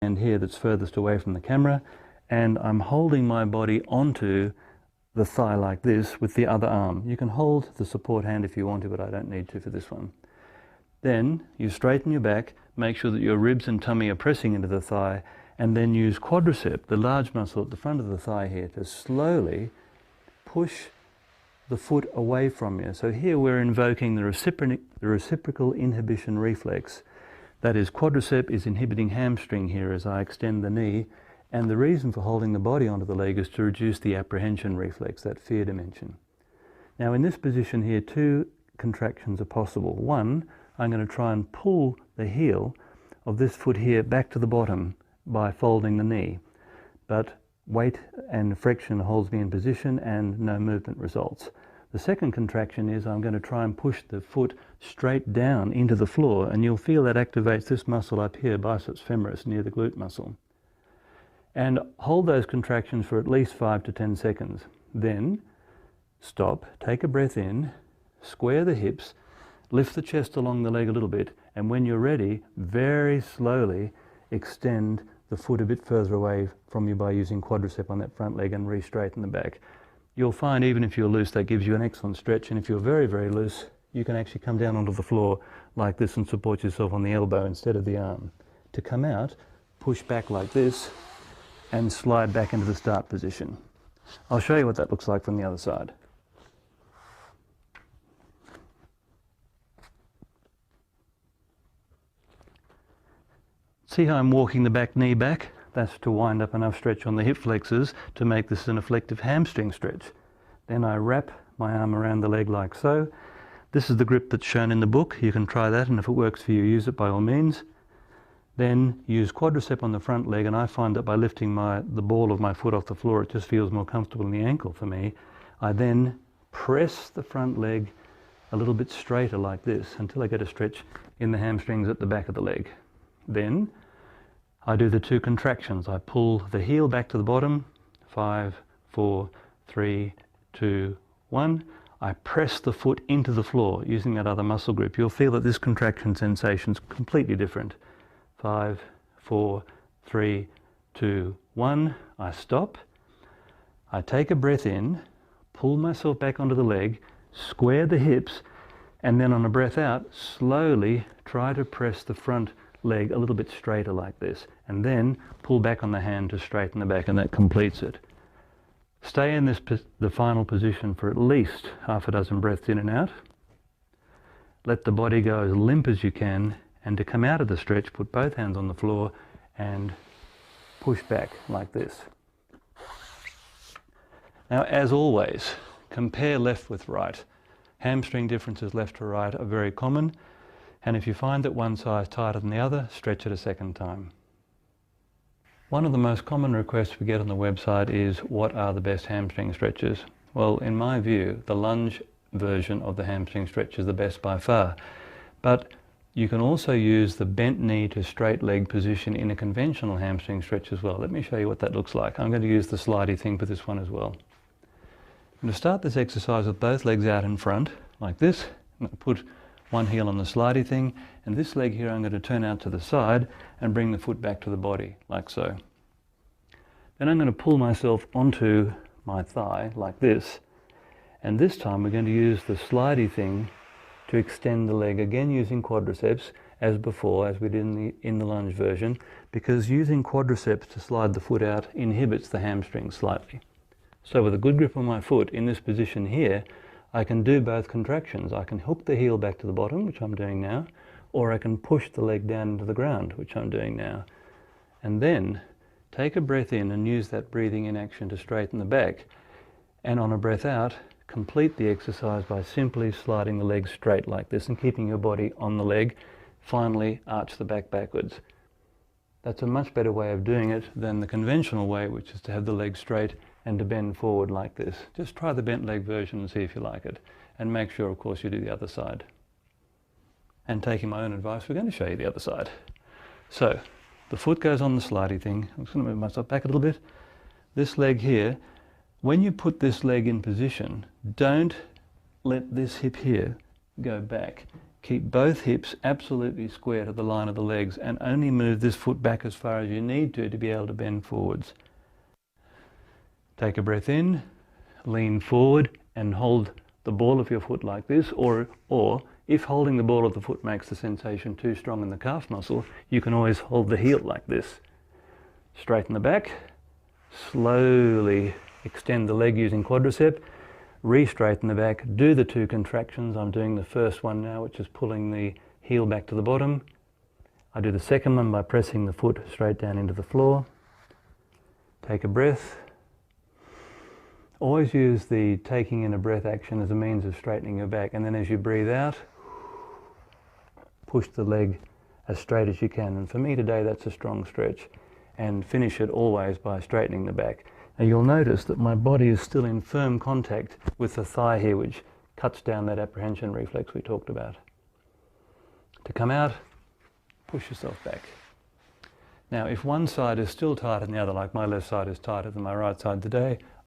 hand here that's furthest away from the camera, and I'm holding my body onto the thigh like this with the other arm. You can hold the support hand if you want to, but I don't need to for this one. Then you straighten your back, make sure that your ribs and tummy are pressing into the thigh, and then use quadricep, the large muscle at the front of the thigh here, to slowly push the foot away from you. So here we're invoking the reciprocal inhibition reflex. That is, quadricep is inhibiting hamstring here as I extend the knee, and the reason for holding the body onto the leg is to reduce the apprehension reflex, that fear dimension. Now in this position here, two contractions are possible. One, I'm going to try and pull the heel of this foot here back to the bottom by folding the knee, but weight and friction holds me in position and no movement results. The second contraction is I'm going to try and push the foot straight down into the floor, and you'll feel that activates this muscle up here, biceps femoris, near the glute muscle. And hold those contractions for at least 5 to 10 seconds. Then stop, take a breath in, square the hips, lift the chest along the leg a little bit, and when you're ready, very slowly extend the foot a bit further away from you by using quadricep on that front leg and re-straighten the back. You'll find even if you're loose, that gives you an excellent stretch, and if you're very, very loose, you can actually come down onto the floor like this and support yourself on the elbow instead of the arm. To come out, push back like this and slide back into the start position. I'll show you what that looks like from the other side. See how I'm walking the back knee back? That's to wind up enough stretch on the hip flexors to make this an effective hamstring stretch. Then I wrap my arm around the leg like so. This is the grip that's shown in the book. You can try that, and if it works for you, use it by all means. Then use quadricep on the front leg, and I find that by lifting the ball of my foot off the floor, it just feels more comfortable in the ankle for me. I then press the front leg a little bit straighter like this until I get a stretch in the hamstrings at the back of the leg. Then I do the two contractions. I pull the heel back to the bottom, 5, 4, 3, 2, 1. I press the foot into the floor using that other muscle group. You'll feel that this contraction sensation is completely different. 5, 4, 3, 2, 1. I stop. I take a breath in, pull myself back onto the leg, square the hips, and then on a breath out, slowly try to press the front leg a little bit straighter like this, and then pull back on the hand to straighten the back, and that completes it. Stay in the final position for at least half a dozen breaths in and out. Let the body go as limp as you can, and to come out of the stretch, put both hands on the floor and push back like this. Now, as always, compare left with right. Hamstring differences left to right are very common, and if you find that one side is tighter than the other, stretch it a second time. One of the most common requests we get on the website is, what are the best hamstring stretches? Well, in my view, the lunge version of the hamstring stretch is the best by far. But you can also use the bent knee to straight leg position in a conventional hamstring stretch as well. Let me show you what that looks like. I'm going to use the slidey thing for this one as well. I'm going to start this exercise with both legs out in front, like this. I'm going to put one heel on the slidey thing, and this leg here I'm going to turn out to the side and bring the foot back to the body, like so. Then I'm going to pull myself onto my thigh, like this, and this time we're going to use the slidey thing to extend the leg, again using quadriceps as before, as we did in the lunge version, because using quadriceps to slide the foot out inhibits the hamstring slightly. So with a good grip on my foot in this position here, I can do both contractions. I can hook the heel back to the bottom, which I'm doing now, or I can push the leg down into the ground, which I'm doing now. And then take a breath in and use that breathing in action to straighten the back. And on a breath out, complete the exercise by simply sliding the leg straight like this and keeping your body on the leg. Finally, arch the back backwards. That's a much better way of doing it than the conventional way, which is to have the leg straight and to bend forward like this. Just try the bent leg version and see if you like it. And make sure, of course, you do the other side. And taking my own advice, we're going to show you the other side. So, the foot goes on the slidey thing. I'm just going to move myself back a little bit. This leg here, when you put this leg in position, don't let this hip here go back. Keep both hips absolutely square to the line of the legs and only move this foot back as far as you need to be able to bend forwards. Take a breath in, lean forward and hold the ball of your foot like this, or if holding the ball of the foot makes the sensation too strong in the calf muscle, you can always hold the heel like this. Straighten the back, slowly extend the leg using quadricep, re-straighten the back, do the 2 contractions. I'm doing the first one now, which is pulling the heel back to the bottom. I do the second one by pressing the foot straight down into the floor. Take a breath. Always use the taking in a breath action as a means of straightening your back, and then as you breathe out, push the leg as straight as you can. And for me today, that's a strong stretch. And finish it always by straightening the back. Now you'll notice that my body is still in firm contact with the thigh here, which cuts down that apprehension reflex we talked about. To come out, push yourself back. Now if one side is still tighter than the other, like my left side is tighter than my right side today,